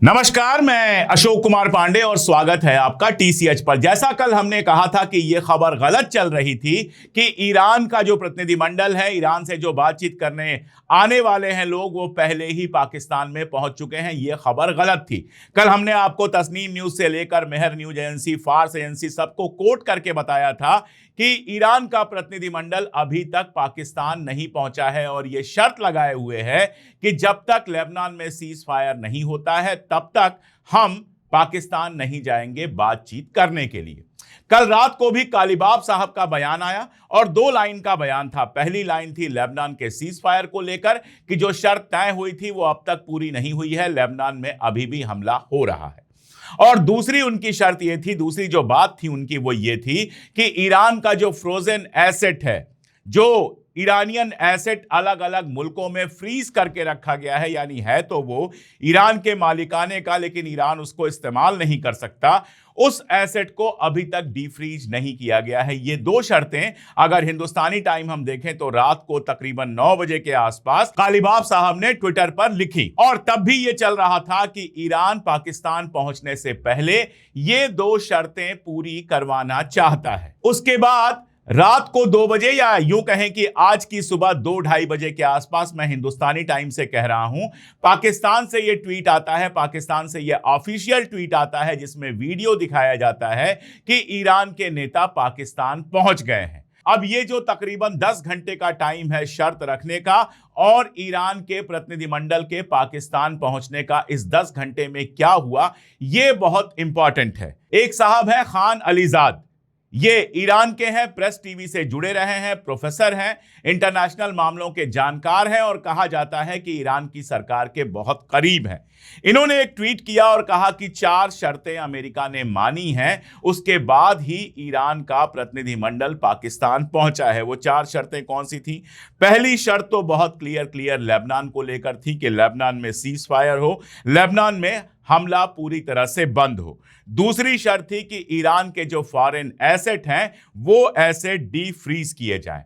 नमस्कार, मैं अशोक कुमार पांडे और स्वागत है आपका टीसीएच पर। जैसा कल हमने कहा था कि यह खबर गलत चल रही थी कि ईरान का जो प्रतिनिधिमंडल है, ईरान से जो बातचीत करने आने वाले हैं लोग, वो पहले ही पाकिस्तान में पहुंच चुके हैं। यह खबर गलत थी। कल हमने आपको तस्नीम न्यूज से लेकर मेहर न्यूज एजेंसी, फार्स एजेंसी सबको कोट करके बताया था कि ईरान का प्रतिनिधिमंडल अभी तक पाकिस्तान नहीं पहुंचा है और यह शर्त लगाए हुए है कि जब तक लेबनान में सीज फायर नहीं होता है तब तक हम पाकिस्तान नहीं जाएंगे बातचीत करने के लिए। कल रात को भी कालीबाफ साहब का बयान आया और दो लाइन का बयान था। पहली लाइन थी लेबनान के सीज फायर को लेकर कि जो शर्त तय हुई थी वो अब तक पूरी नहीं हुई है, लेबनान में अभी भी हमला हो रहा है। और दूसरी उनकी शर्त ये थी, दूसरी जो बात थी उनकी वो ये थी कि ईरान का जो फ्रोजन एसेट है, जो ईरानियन एसेट अलग अलग मुल्कों में फ्रीज करके रखा गया है, यानी है तो वो ईरान के मालिकाने का लेकिन ईरान उसको इस्तेमाल नहीं कर सकता, उस एसेट को अभी तक डीफ्रीज नहीं किया गया है। ये दो शर्तें अगर हिंदुस्तानी टाइम हम देखें तो रात को तकरीबन 9 बजे के आसपास कालीबाफ साहब ने ट्विटर पर लिखी और तब भी ये चल रहा था कि ईरान पाकिस्तान पहुंचने से पहले ये दो शर्तें पूरी करवाना चाहता है। उसके बाद रात को 2 बजे या यूं कहें कि आज की सुबह 2-2:30 बजे के आसपास, मैं हिंदुस्तानी टाइम से कह रहा हूं, पाकिस्तान से यह ट्वीट आता है, पाकिस्तान से यह ऑफिशियल ट्वीट आता है जिसमें वीडियो दिखाया जाता है कि ईरान के नेता पाकिस्तान पहुंच गए हैं। अब ये जो तकरीबन 10 घंटे का टाइम है शर्त रखने का और ईरान के प्रतिनिधिमंडल के पाकिस्तान पहुंचने का, इस 10 घंटे में क्या हुआ ये बहुत इंपॉर्टेंट है। एक साहब है खान अलीजाद, ये ईरान के हैं, प्रेस टीवी से जुड़े रहे हैं, प्रोफेसर हैं, इंटरनेशनल मामलों के जानकार हैं और कहा जाता है कि ईरान की सरकार के बहुत करीब हैं। इन्होंने एक ट्वीट किया और कहा कि 4 शर्तें अमेरिका ने मानी हैं, उसके बाद ही ईरान का प्रतिनिधिमंडल पाकिस्तान पहुंचा है। वो 4 शर्तें कौन सी थी? पहली शर्त तो बहुत क्लियर लेबनान को लेकर थी कि लेबनान में सीज फायर हो, लेबनान में हमला पूरी तरह से बंद हो। दूसरी शर्त थी कि ईरान के जो फॉरेन एसेट हैं वो एसेट डी फ्रीज किए जाएं।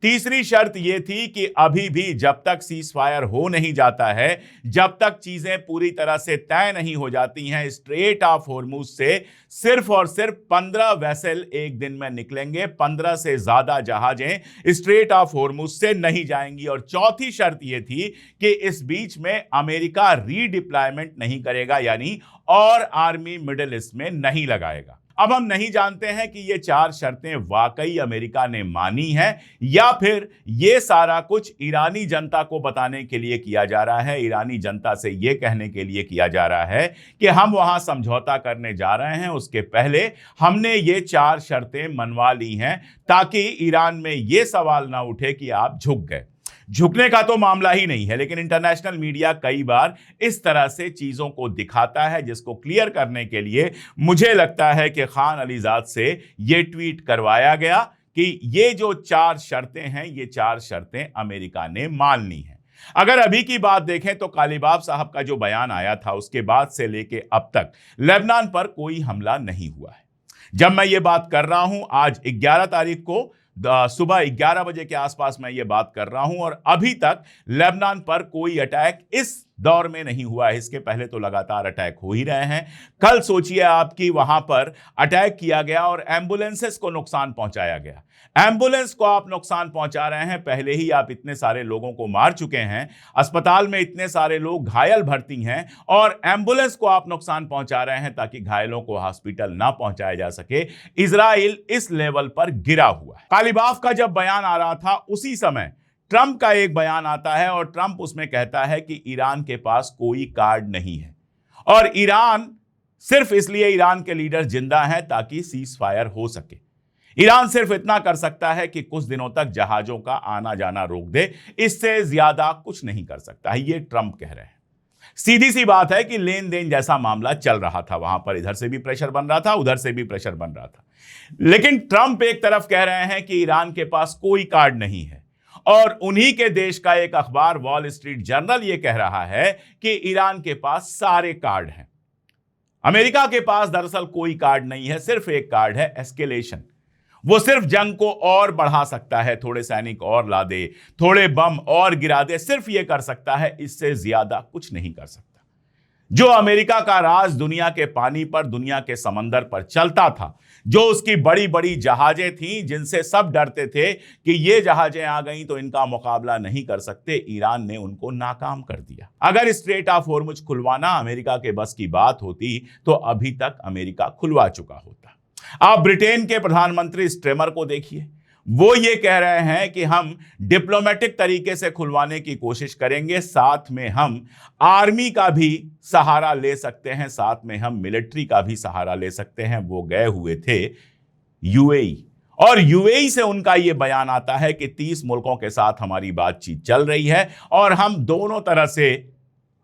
तीसरी शर्त यह थी कि अभी भी जब तक सीज फायर हो नहीं जाता है, जब तक चीजें पूरी तरह से तय नहीं हो जाती हैं, स्ट्रेट ऑफ होर्मुज से सिर्फ और सिर्फ 15 वेसल एक दिन में निकलेंगे, 15 से ज्यादा जहाजें स्ट्रेट ऑफ होर्मुज से नहीं जाएंगी। और चौथी शर्त यह थी कि इस बीच में अमेरिका रीडिप्लॉयमेंट नहीं करेगा, यानी और आर्मी मिडिल ईस्ट में नहीं लगाएगा। अब हम नहीं जानते हैं कि ये 4 शर्तें वाकई अमेरिका ने मानी हैं या फिर ये सारा कुछ ईरानी जनता को बताने के लिए किया जा रहा है, ईरानी जनता से ये कहने के लिए किया जा रहा है कि हम वहां समझौता करने जा रहे हैं, उसके पहले हमने ये 4 शर्तें मनवा ली हैं ताकि ईरान में ये सवाल ना उठे कि आप झुक गए। झुकने का तो मामला ही नहीं है, लेकिन इंटरनेशनल मीडिया कई बार इस तरह से चीजों को दिखाता है, जिसको क्लियर करने के लिए मुझे लगता है कि खान अलीजाद से यह ट्वीट करवाया गया कि ये जो 4 शर्तें हैं, ये 4 शर्तें अमेरिका ने मान ली हैं। अगर अभी की बात देखें तो कालीबाफ साहब का जो बयान आया था उसके बाद से लेके अब तक लेबनान पर कोई हमला नहीं हुआ है। जब मैं ये बात कर रहा हूं, आज 11 तारीख को सुबह 11 बजे के आसपास मैं ये बात कर रहा हूं और अभी तक लेबनान पर कोई अटैक इस दौर में नहीं हुआ है। इसके पहले तो लगातार अटैक हो ही रहे हैं। कल सोचिए आपकी वहां पर अटैक किया गया और एम्बुलेंसेस को नुकसान पहुंचाया गया। एम्बुलेंस को आप नुकसान पहुंचा रहे हैं, पहले ही आप इतने सारे लोगों को मार चुके हैं, अस्पताल में इतने सारे लोग घायल भर्ती हैं और एम्बुलेंस को आप नुकसान पहुंचा रहे हैं ताकि घायलों को हॉस्पिटल ना पहुंचाया जा सके। इजराइल इस लेवल पर गिरा हुआ है। कालीबाफ का जब बयान आ रहा था उसी समय ट्रंप का एक बयान आता है और ट्रंप उसमें कहता है कि ईरान के पास कोई कार्ड नहीं है और ईरान सिर्फ इसलिए ईरान के लीडर जिंदा हैं ताकि सीज फायर हो सके। ईरान सिर्फ इतना कर सकता है कि कुछ दिनों तक जहाजों का आना जाना रोक दे, इससे ज्यादा कुछ नहीं कर सकता है, ये ट्रंप कह रहे हैं। सीधी सी बात है कि लेन देन जैसा मामला चल रहा था वहां पर, इधर से भी प्रेशर बन रहा था, उधर से भी प्रेशर बन रहा था। लेकिन ट्रंप एक तरफ कह रहे हैं कि ईरान के पास कोई कार्ड नहीं है और उन्हीं के देश का एक अखबार वॉल स्ट्रीट जर्नल ये कह रहा है कि ईरान के पास सारे कार्ड हैं। अमेरिका के पास दरअसल कोई कार्ड नहीं है, सिर्फ एक कार्ड है, एस्केलेशन। वो सिर्फ जंग को और बढ़ा सकता है, थोड़े सैनिक और ला दे, थोड़े बम और गिरा दे, सिर्फ ये कर सकता है, इससे ज्यादा कुछ नहीं कर सकता। जो अमेरिका का राज दुनिया के पानी पर, दुनिया के समंदर पर चलता था, जो उसकी बड़ी बड़ी जहाजें थीं जिनसे सब डरते थे कि ये जहाजें आ गई तो इनका मुकाबला नहीं कर सकते, ईरान ने उनको नाकाम कर दिया। अगर स्ट्रेट ऑफ हॉर्मुज खुलवाना अमेरिका के बस की बात होती तो अभी तक अमेरिका खुलवा चुका होता। आप ब्रिटेन के प्रधानमंत्री स्ट्रेमर को देखिए, वो ये कह रहे हैं कि हम डिप्लोमेटिक तरीके से खुलवाने की कोशिश करेंगे, साथ में हम आर्मी का भी सहारा ले सकते हैं, साथ में हम मिलिट्री का भी सहारा ले सकते हैं। वो गए हुए थे यूएई, और यूएई से उनका ये बयान आता है कि 30 मुल्कों के साथ हमारी बातचीत चल रही है और हम दोनों तरह से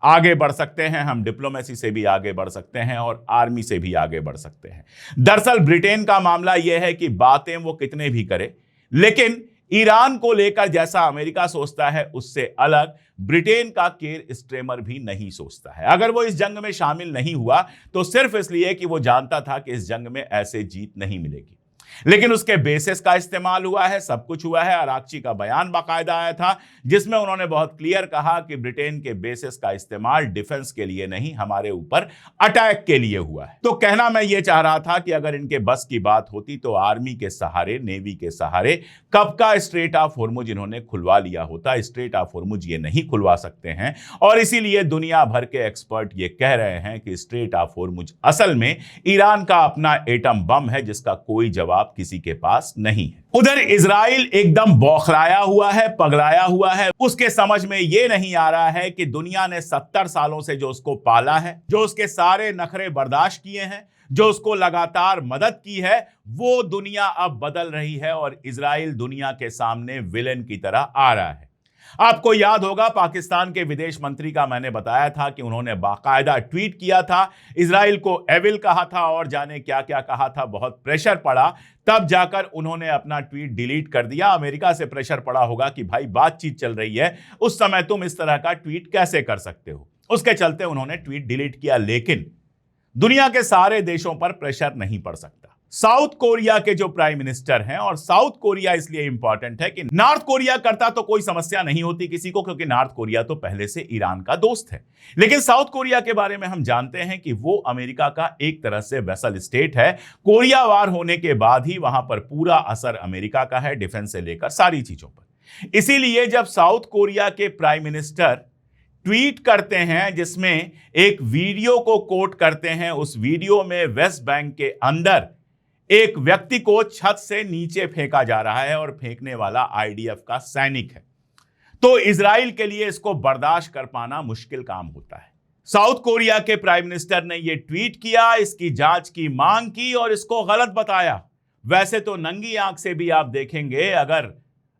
आगे बढ़ सकते हैं, हम डिप्लोमेसी से भी आगे बढ़ सकते हैं और आर्मी से भी आगे बढ़ सकते हैं। दरअसल ब्रिटेन का मामला यह है कि बातें वो कितने भी करे, लेकिन ईरान को लेकर जैसा अमेरिका सोचता है उससे अलग ब्रिटेन का केयर स्ट्रेमर भी नहीं सोचता है। अगर वो इस जंग में शामिल नहीं हुआ तो सिर्फ इसलिए कि वो जानता था कि इस जंग में ऐसे जीत नहीं मिलेगी, लेकिन उसके बेसिस का इस्तेमाल हुआ है, सब कुछ हुआ है। आरागची का बयान बाकायदा आया था जिसमें उन्होंने बहुत क्लियर कहा कि ब्रिटेन के बेसिस का इस्तेमाल डिफेंस के लिए नहीं, हमारे ऊपर अटैक के लिए हुआ है। तो कहना मैं ये चाह रहा था कि अगर इनके बस की बात होती तो आर्मी के सहारे, नेवी के सहारे कब का स्ट्रेट ऑफ हॉर्मुज इन्होंने खुलवा लिया होता। स्ट्रेट ऑफ हॉर्मुज ये नहीं खुलवा सकते हैं और इसीलिए दुनिया भर के एक्सपर्ट ये कह रहे हैं कि स्ट्रेट ऑफ हॉर्मुज असल में ईरान का अपना एटम बम है जिसका कोई जवाब किसी के पास नहीं है। उधर इजराइल एकदम बौखलाया हुआ है, पगलाया हुआ है। उसके समझ में यह नहीं आ रहा है कि दुनिया ने 70 सालों से जो उसको पाला है, जो उसके सारे नखरे बर्दाश्त किए हैं, जो उसको लगातार मदद की है, वो दुनिया अब बदल रही है और इजराइल दुनिया के सामने विलेन की तरह आ रहा है। आपको याद होगा पाकिस्तान के विदेश मंत्री का मैंने बताया था कि उन्होंने बाकायदा ट्वीट किया था, इजराइल को एविल कहा था और जाने क्या क्या कहा था। बहुत प्रेशर पड़ा, तब जाकर उन्होंने अपना ट्वीट डिलीट कर दिया। अमेरिका से प्रेशर पड़ा होगा कि भाई बातचीत चल रही है, उस समय तुम इस तरह का ट्वीट कैसे कर सकते हो, उसके चलते उन्होंने ट्वीट डिलीट किया। लेकिन दुनिया के सारे देशों पर प्रेशर नहीं पड़ सकता। साउथ कोरिया के जो प्राइम मिनिस्टर हैं, और साउथ कोरिया इसलिए इंपॉर्टेंट है कि नॉर्थ कोरिया करता तो कोई समस्या नहीं होती किसी को, क्योंकि नॉर्थ कोरिया तो पहले से ईरान का दोस्त है। लेकिन साउथ कोरिया के बारे में हम जानते हैं कि वो अमेरिका का एक तरह से वेसल स्टेट है। कोरिया वार होने के बाद ही वहां पर पूरा असर अमेरिका का है, डिफेंस से लेकर सारी चीजों पर। इसीलिए जब साउथ कोरिया के प्राइम मिनिस्टर ट्वीट करते हैं जिसमें एक वीडियो को कोट करते हैं, उस वीडियो में वेस्ट बैंक के अंदर एक व्यक्ति को छत से नीचे फेंका जा रहा है और फेंकने वाला आईडीएफ का सैनिक है, तो इजराइल के लिए इसको बर्दाश्त कर पाना मुश्किल काम होता है। साउथ कोरिया के प्राइम मिनिस्टर ने यह ट्वीट किया, इसकी जांच की मांग की और इसको गलत बताया। वैसे तो नंगी आंख से भी आप देखेंगे, अगर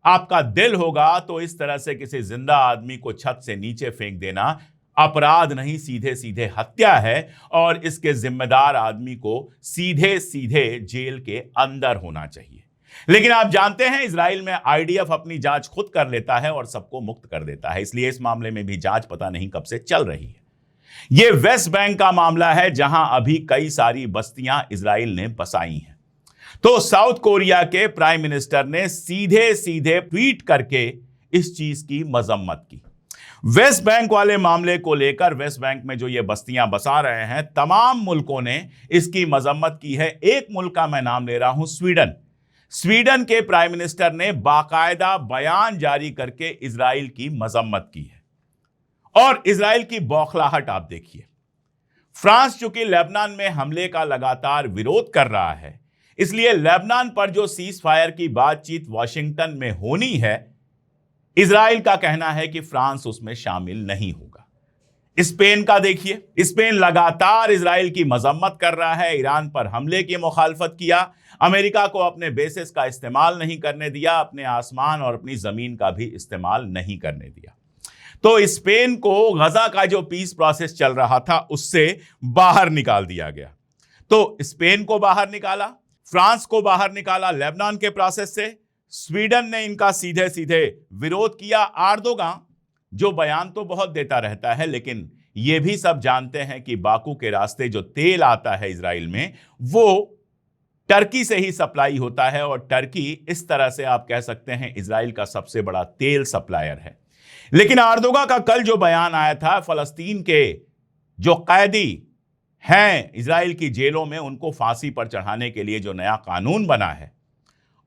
आपका दिल होगा तो इस तरह से किसी जिंदा आदमी को छत से नीचे फेंक देना अपराध नहीं, सीधे सीधे हत्या है और इसके जिम्मेदार आदमी को सीधे सीधे जेल के अंदर होना चाहिए। लेकिन आप जानते हैं इजराइल में आईडीएफ अपनी जांच खुद कर लेता है और सबको मुक्त कर देता है, इसलिए इस मामले में भी जांच पता नहीं कब से चल रही है। यह वेस्ट बैंक का मामला है जहां अभी कई सारी बस्तियां इजराइल ने बसाई हैं। तो साउथ कोरिया के प्राइम मिनिस्टर ने सीधे सीधे ट्वीट करके इस चीज की मजम्मत की। वेस्ट बैंक वाले मामले को लेकर, वेस्ट बैंक में जो ये बस्तियां बसा रहे हैं, तमाम मुल्कों ने इसकी मजम्मत की है। एक मुल्क का मैं नाम ले रहा हूं, स्वीडन। स्वीडन के प्राइम मिनिस्टर ने बाकायदा बयान जारी करके इजराइल की मजम्मत की है और इजराइल की बौखलाहट आप देखिए। फ्रांस चूंकि लेबनान में हमले का लगातार विरोध कर रहा है, इसलिए लेबनान पर जो सीज फायर की बातचीत वॉशिंगटन में होनी है, इजराइल का कहना है कि फ्रांस उसमें शामिल नहीं होगा। स्पेन का देखिए, स्पेन लगातार इजराइल की मजम्मत कर रहा है, ईरान पर हमले की मुखालफत किया, अमेरिका को अपने बेसिस का इस्तेमाल नहीं करने दिया, अपने आसमान और अपनी जमीन का भी इस्तेमाल नहीं करने दिया। तो स्पेन को गजा का जो पीस प्रोसेस चल रहा था उससे बाहर निकाल दिया गया। तो स्पेन को बाहर निकाला, फ्रांस को बाहर निकाला लेबनान के प्रोसेस से। स्वीडन ने इनका सीधे सीधे विरोध किया। एर्दोगान जो बयान तो बहुत देता रहता है, लेकिन यह भी सब जानते हैं कि बाकू के रास्ते जो तेल आता है इजराइल में, वो टर्की से ही सप्लाई होता है और टर्की इस तरह से आप कह सकते हैं इजराइल का सबसे बड़ा तेल सप्लायर है। लेकिन एर्दोगान का कल जो बयान आया था, फलस्तीन के जो कैदी हैं इजराइल की जेलों में, उनको फांसी पर चढ़ाने के लिए जो नया कानून बना है,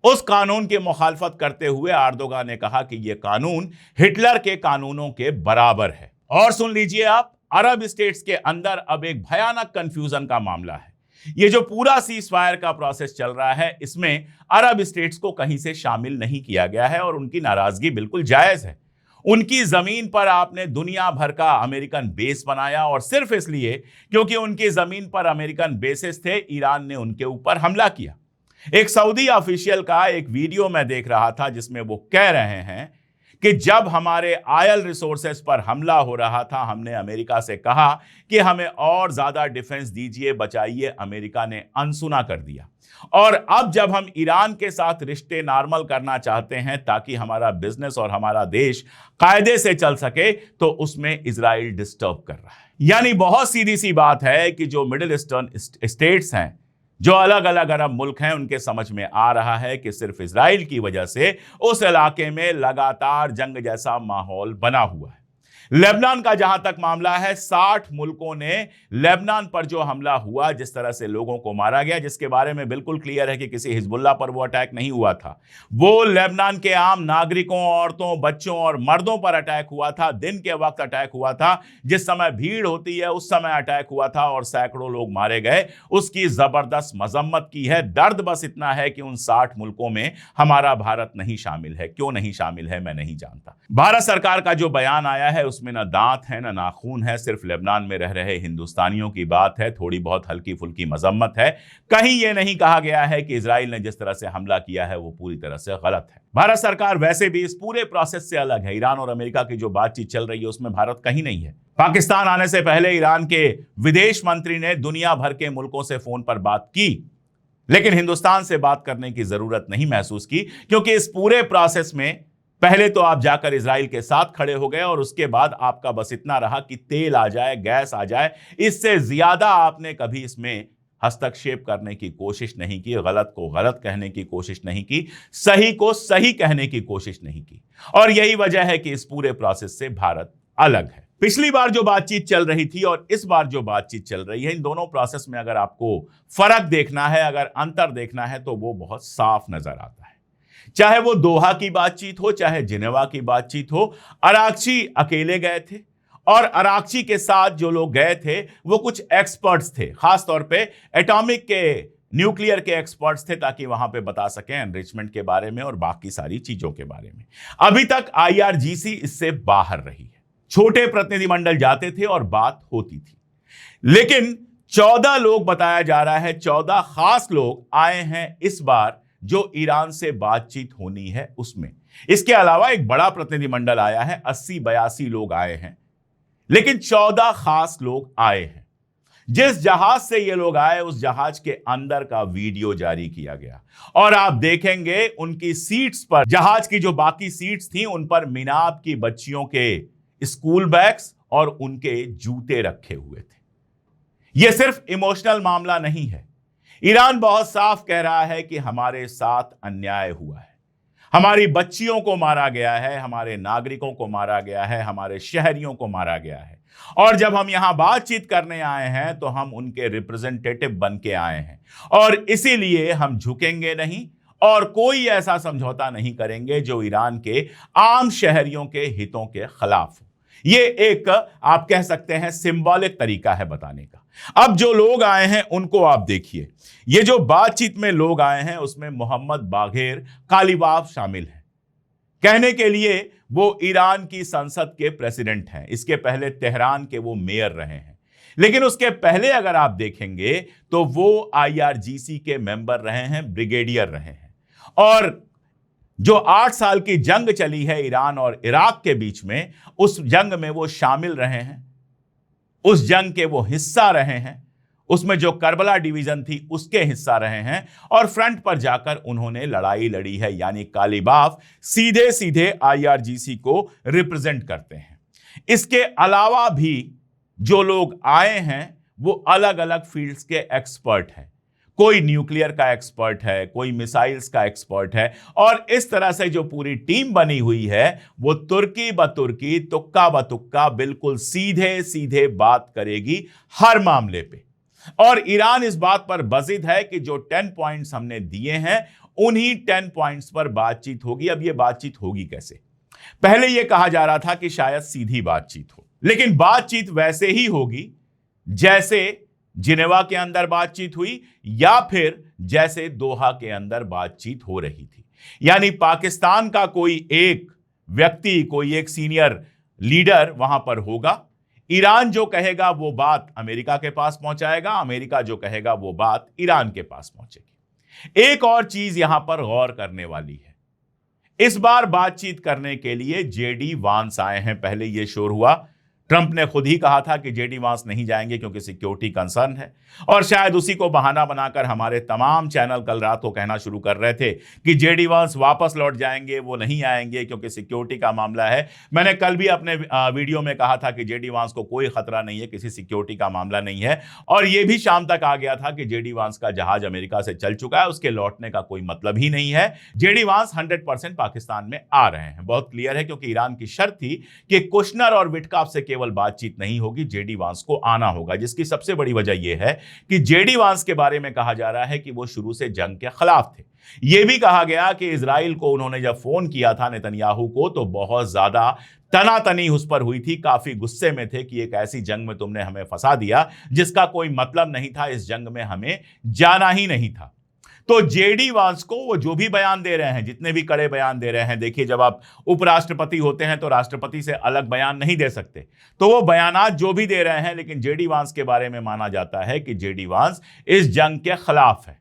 उस कानून की मुखालफत करते हुए एर्दोगान ने कहा कि यह कानून हिटलर के कानूनों के बराबर है। और सुन लीजिए आप, अरब स्टेट्स के अंदर अब एक भयानक कंफ्यूजन का मामला है। ये जो पूरा सीज फायर का प्रोसेस चल रहा है, इसमें अरब स्टेट्स को कहीं से शामिल नहीं किया गया है और उनकी नाराजगी बिल्कुल जायज है। उनकी जमीन पर आपने दुनिया भर का अमेरिकन बेस बनाया और सिर्फ इसलिए क्योंकि उनकी जमीन पर अमेरिकन बेसेस थे, ईरान ने उनके ऊपर हमला किया। एक सऊदी ऑफिशियल का एक वीडियो मैं देख रहा था जिसमें वो कह रहे हैं कि जब हमारे ऑयल रिसोर्सेस पर हमला हो रहा था, हमने अमेरिका से कहा कि हमें और ज्यादा डिफेंस दीजिए, बचाइए। अमेरिका ने अनसुना कर दिया। और अब जब हम ईरान के साथ रिश्ते नॉर्मल करना चाहते हैं ताकि हमारा बिजनेस और हमारा देश कायदे से चल सके, तो उसमें इजराइल डिस्टर्ब कर रहा है। यानी बहुत सीधी सी बात है कि जो मिडिल ईस्टर्न स्टेट्स हैं, जो अलग अलग अरब मुल्क हैं, उनके समझ में आ रहा है कि सिर्फ इजराइल की वजह से उस इलाके में लगातार जंग जैसा माहौल बना हुआ है। लेबनान का जहां तक मामला है, 60 मुल्कों ने लेबनान पर जो हमला हुआ, जिस तरह से लोगों को मारा गया, जिसके बारे में बिल्कुल क्लियर है कि किसी हिजबुल्लाह पर वो अटैक नहीं हुआ था, वो लेबनान के आम नागरिकों, औरतों, बच्चों और मर्दों पर अटैक हुआ था। दिन के वक्त अटैक हुआ था, जिस समय भीड़ होती है उस समय अटैक हुआ था और सैकड़ों लोग मारे गए। उसकी जबरदस्त मजम्मत की है। दर्द बस इतना है कि उन 60 मुल्कों में हमारा भारत नहीं शामिल है। क्यों नहीं शामिल है, मैं नहीं जानता। भारत सरकार का जो बयान आया है उसमें ना दांत है ना नाखून है, सिर्फ लेबनान में रह रहे हिंदुस्तानियों की बात है, थोड़ी बहुत हल्की फुल्की मजम्मत है। कहीं यह नहीं कहा गया है कि इजराइल ने जिस तरह से हमला किया है वो पूरी तरह से गलत है। भारत सरकार वैसे भी इस पूरे प्रोसेस से अलग है। ईरान और अमेरिका की जो बातचीत चल रही है उसमें भारत कहीं नहीं है। पाकिस्तान आने से पहले ईरान के विदेश मंत्री ने दुनिया भर के मुल्कों से फोन पर बात की, लेकिन हिंदुस्तान से बात करने की जरूरत नहीं महसूस की, क्योंकि इस पूरे प्रोसेस में पहले तो आप जाकर इजराइल के साथ खड़े हो गए और उसके बाद आपका बस इतना रहा कि तेल आ जाए, गैस आ जाए। इससे ज्यादा आपने कभी इसमें हस्तक्षेप करने की कोशिश नहीं की, गलत को गलत कहने की कोशिश नहीं की, सही को सही कहने की कोशिश नहीं की। और यही वजह है कि इस पूरे प्रोसेस से भारत अलग है। पिछली बार जो बातचीत चल रही थी और इस बार जो बातचीत चल रही है, इन दोनों प्रोसेस में अगर आपको फर्क देखना है, अगर अंतर देखना है, तो वो बहुत साफ नजर आता है। चाहे वो दोहा की बातचीत हो, चाहे जिनेवा की बातचीत हो, अरागची अकेले गए थे और अरागची के साथ जो लोग गए थे वो कुछ एक्सपर्ट्स थे, खासतौर पे एटॉमिक के, न्यूक्लियर के एक्सपर्ट्स थे, ताकि वहां पे बता सकें एनरिचमेंट के बारे में और बाकी सारी चीजों के बारे में। अभी तक IRGC इससे बाहर रही है। छोटे प्रतिनिधिमंडल जाते थे और बात होती थी, लेकिन 14 लोग बताया जा रहा है, 14 खास लोग आए हैं इस बार जो ईरान से बातचीत होनी है उसमें। इसके अलावा एक बड़ा प्रतिनिधिमंडल आया है, 80-82 लोग आए हैं, लेकिन 14 खास लोग आए हैं। जिस जहाज से ये लोग आए उस जहाज के अंदर का वीडियो जारी किया गया और आप देखेंगे उनकी सीट्स पर, जहाज की जो बाकी सीट्स थी उन पर मीनाब की बच्चियों के स्कूल बैग्स और उनके जूते रखे हुए थे। यह सिर्फ इमोशनल मामला नहीं है। ईरान बहुत साफ कह रहा है कि हमारे साथ अन्याय हुआ है, हमारी बच्चियों को मारा गया है, हमारे नागरिकों को मारा गया है, हमारे शहरियों को मारा गया है। और जब हम यहां बातचीत करने आए हैं तो हम उनके रिप्रेजेंटेटिव बन के आए हैं और इसीलिए हम झुकेंगे नहीं और कोई ऐसा समझौता नहीं करेंगे जो ईरान के आम शहरियों के हितों के खिलाफ हो। ये एक आप कह सकते हैं सिंबॉलिक तरीका है बताने का। अब जो लोग आए हैं उनको आप देखिए। ये जो बातचीत में लोग आए हैं उसमें मोहम्मद बाघेर कालिबाफ शामिल है। कहने के लिए वो ईरान की संसद के प्रेसिडेंट हैं, इसके पहले तेहरान के वो मेयर रहे हैं, लेकिन उसके पहले अगर आप देखेंगे तो वो IRGC के मेंबर रहे हैं, ब्रिगेडियर रहे हैं। और जो 8 साल की जंग चली है ईरान और इराक के बीच में, उस जंग में वो शामिल रहे हैं, उस जंग के वो हिस्सा रहे हैं, उसमें जो करबला डिवीजन थी उसके हिस्सा रहे हैं और फ्रंट पर जाकर उन्होंने लड़ाई लड़ी है। यानी कालिबाफ सीधे सीधे IRGC को रिप्रेजेंट करते हैं। इसके अलावा भी जो लोग आए हैं वो अलग अलग फील्ड्स के एक्सपर्ट हैं। कोई न्यूक्लियर का एक्सपर्ट है, कोई मिसाइल्स का एक्सपर्ट है, और इस तरह से जो पूरी टीम बनी हुई है वो तुर्की ब तुर्की, तुक्का ब तुक्का, बिल्कुल सीधे सीधे बात करेगी हर मामले पे। और ईरान इस बात पर बजिद है कि जो 10 पॉइंट्स हमने दिए हैं उन्हीं 10 पॉइंट्स पर बातचीत होगी। अब यह बातचीत होगी कैसे? पहले यह कहा जा रहा था कि शायद सीधी बातचीत हो, लेकिन बातचीत वैसे ही होगी जैसे जिनेवा के अंदर बातचीत हुई या फिर जैसे दोहा के अंदर बातचीत हो रही थी। यानी पाकिस्तान का कोई एक व्यक्ति, कोई एक सीनियर लीडर वहां पर होगा। ईरान जो कहेगा वो बात अमेरिका के पास पहुंचाएगा, अमेरिका जो कहेगा वो बात ईरान के पास पहुंचेगी। एक और चीज यहां पर गौर करने वाली है, इस बार बातचीत करने के लिए जेडी वांस आए हैं। पहले यह शोर हुआ, ट्रंप ने खुद ही कहा था कि जेडी वांस नहीं जाएंगे क्योंकि सिक्योरिटी कंसर्न है, और शायद उसी को बहाना बनाकर हमारे तमाम चैनल कल रात को कहना शुरू कर रहे थे कि जेडी वांस वापस लौट जाएंगे, वो नहीं आएंगे क्योंकि सिक्योरिटी का मामला है। मैंने कल भी अपने वीडियो में कहा था कि जेडी वांस को कोई खतरा नहीं है, किसी सिक्योरिटी का मामला नहीं है, और यह भी शाम तक आ गया था कि जेडी वांस का जहाज अमेरिका से चल चुका है, उसके लौटने का कोई मतलब ही नहीं है। जेडी वांस 100% पाकिस्तान में आ रहे हैं। बहुत क्लियर है क्योंकि ईरान की शर्त थी कि कुशनर और विटकाफ से केवल बातचीत नहीं होगी, जेडी वांस को आना होगा, जिसकी सबसे बड़ी वजह यह है कि जेडी वांस के बारे में कहा जा रहा है कि वो शुरू से जंग के खिलाफ थे। यह भी कहा गया कि इजराइल को उन्होंने जब फोन किया था नेतन्याहू को तो बहुत ज्यादा तनातनी उस पर हुई थी, काफी गुस्से में थे कि एक ऐसी जंग में तुमने हमें फंसा दिया जिसका कोई मतलब नहीं था, इस जंग में हमें जाना ही नहीं था। तो जेडी वांस को वो जो भी बयान दे रहे हैं, जितने भी कड़े बयान दे रहे हैं, देखिए जब आप उपराष्ट्रपति होते हैं तो राष्ट्रपति से अलग बयान नहीं दे सकते, तो वो बयानात जो भी दे रहे हैं, लेकिन जेडी वांस के बारे में माना जाता है कि जेडी वांस इस जंग के खिलाफ है,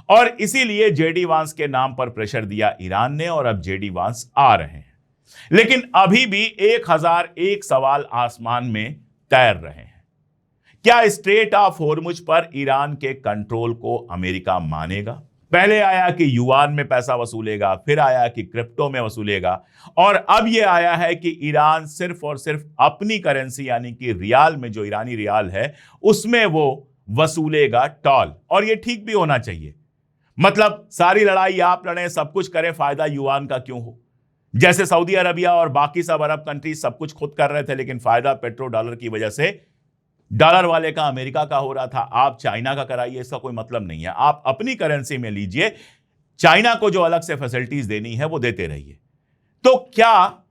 और इसीलिए जेडी वांस के नाम पर प्रेशर दिया ईरान ने, और अब जेडी वांस आ रहे हैं। लेकिन अभी भी 1001 सवाल आसमान में तैर रहे हैं। क्या स्ट्रेट ऑफ होर्मुज पर ईरान के कंट्रोल को अमेरिका मानेगा? पहले आया कि युआन में पैसा वसूलेगा, फिर आया कि क्रिप्टो में वसूलेगा, और अब यह आया है कि ईरान सिर्फ और सिर्फ अपनी करेंसी यानी कि रियाल में, जो ईरानी रियाल है, उसमें वो वसूलेगा टॉल। और यह ठीक भी होना चाहिए। मतलब सारी लड़ाई आप लड़ें, सब कुछ करें, फायदा युआन का क्यों हो? जैसे सऊदी अरबिया और बाकी सब अरब कंट्रीज सब कुछ खुद कर रहे थे, लेकिन फायदा पेट्रो डॉलर की वजह से डॉलर वाले का, अमेरिका का हो रहा था। आप चाइना का कराइए, इसका कोई मतलब नहीं है। आप अपनी करेंसी में लीजिए, चाइना को जो अलग से फैसिलिटीज देनी है वो देते रहिए। तो क्या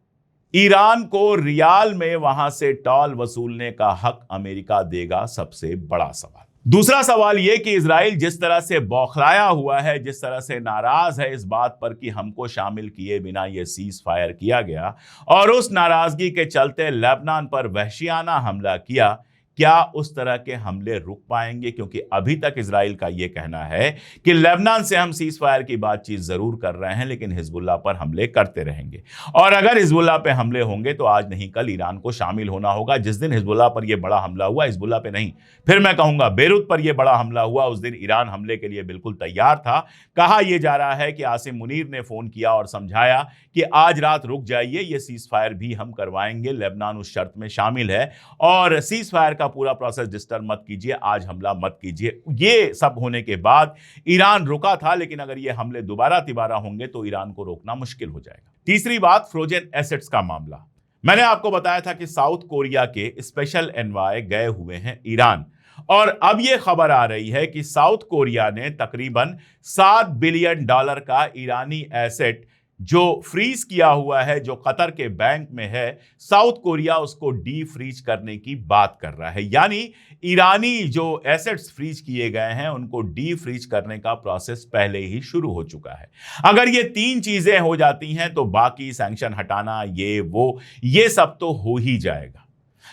ईरान को रियाल में वहां से टॉल वसूलने का हक अमेरिका देगा? सबसे बड़ा सवाल। दूसरा सवाल यह कि इजराइल जिस तरह से बौखलाया हुआ है, जिस तरह से नाराज है इस बात पर कि हमको शामिल किए बिना यह सीज फायर किया गया, और उस नाराजगी के चलते लेबनान पर वहशियाना हमला किया, क्या उस तरह के हमले रुक पाएंगे? क्योंकि अभी तक इजराइल का यह कहना है कि लेबनान से हम सीज फायर की बातचीत जरूर कर रहे हैं, लेकिन हिजबुल्लाह पर हमले करते रहेंगे, और अगर हिजबुल्लाह पे हमले होंगे तो आज नहीं कल ईरान को शामिल होना होगा। जिस दिन हिजबुल्लाह पर यह बड़ा हमला हुआ, हिजबुल्लाह पे नहीं, फिर मैं कहूंगा बेरूत पर यह बड़ा हमला हुआ, उस दिन ईरान हमले के लिए बिल्कुल तैयार था। कहा यह जा रहा है कि आसिम मुनीर ने फोन किया और समझाया कि आज रात रुक जाइए, यह सीज फायर भी हम करवाएंगे, लेबनान उस शर्त में शामिल है, और सीज फायर का पूरा प्रोसेस डिस्टर्ब मत कीजिए, आज हमला मत कीजिए। ये सब होने के बाद ईरान रुका था, लेकिन अगर ये हमले दोबारा तिबारा होंगे तो ईरान को रोकना मुश्किल हो जाएगा। तीसरी बात, फ्रोजन एसेट्स का मामला। मैंने आपको बताया था कि साउथ कोरिया के स्पेशल एनवॉय गए हुए हैं ईरान, और अब यह खबर आ रही है कि साउथ कोरिया ने तकरीबन $7 बिलियन का ईरानी एसेट जो फ्रीज किया हुआ है, जो कतर के बैंक में है, साउथ कोरिया उसको डी फ्रीज करने की बात कर रहा है। यानी ईरानी जो एसेट्स फ्रीज किए गए हैं उनको डी फ्रीज करने का प्रोसेस पहले ही शुरू हो चुका है। अगर ये तीन चीजें हो जाती हैं तो बाकी सैंक्शन हटाना, ये सब तो हो ही जाएगा।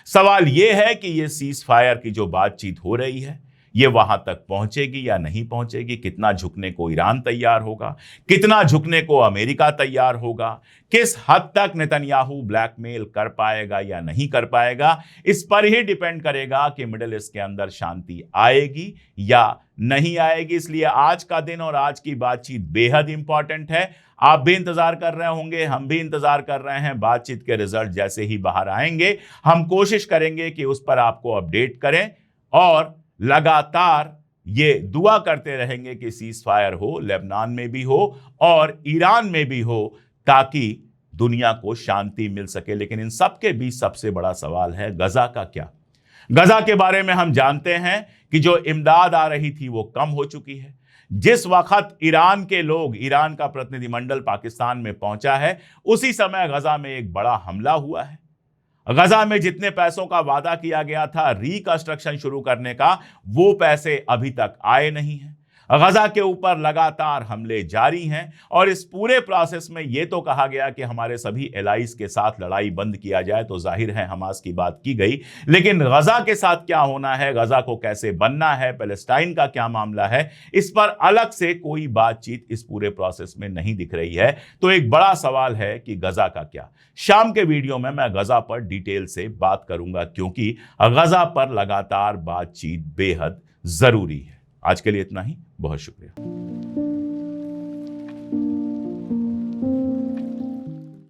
सवाल यह है कि ये सीज फायर की जो बातचीत हो रही है ये वहां तक पहुंचेगी या नहीं पहुंचेगी? कितना झुकने को ईरान तैयार होगा, कितना झुकने को अमेरिका तैयार होगा, किस हद तक नेतन्याहू ब्लैकमेल कर पाएगा या नहीं कर पाएगा, इस पर ही डिपेंड करेगा कि मिडिल ईस्ट के अंदर शांति आएगी या नहीं आएगी। इसलिए आज का दिन और आज की बातचीत बेहद इंपॉर्टेंट है। आप भी इंतजार कर रहे होंगे, हम भी इंतजार कर रहे हैं। बातचीत के रिजल्ट जैसे ही बाहर आएंगे हम कोशिश करेंगे कि उस पर आपको अपडेट करें और लगातार ये दुआ करते रहेंगे कि सीज फायर हो, लेबनान में भी हो और ईरान में भी हो, ताकि दुनिया को शांति मिल सके। लेकिन इन सब के बीच सबसे बड़ा सवाल है गजा का क्या। गजा के बारे में हम जानते हैं कि जो इमदाद आ रही थी वो कम हो चुकी है। जिस वक्त ईरान के लोग, ईरान का प्रतिनिधिमंडल पाकिस्तान में पहुंचा है, उसी समय गजा में एक बड़ा हमला हुआ है। गजा में जितने पैसों का वादा किया गया था रिकंस्ट्रक्शन शुरू करने का, वो पैसे अभी तक आए नहीं हैं। गजा के ऊपर लगातार हमले जारी हैं और इस पूरे प्रोसेस में यह तो कहा गया कि हमारे सभी एलाइज के साथ लड़ाई बंद किया जाए, तो जाहिर है हमास की बात की गई, लेकिन गजा के साथ क्या होना है, गजा को कैसे बनना है, पैलेस्टाइन का क्या मामला है, इस पर अलग से कोई बातचीत इस पूरे प्रोसेस में नहीं दिख रही है। तो एक बड़ा सवाल है कि गजा का क्या। शाम के वीडियो में मैं गजा पर डिटेल से बात करूंगा, क्योंकि गजा पर लगातार बातचीत बेहद जरूरी है। आज के लिए इतना ही, बहुत शुक्रिया।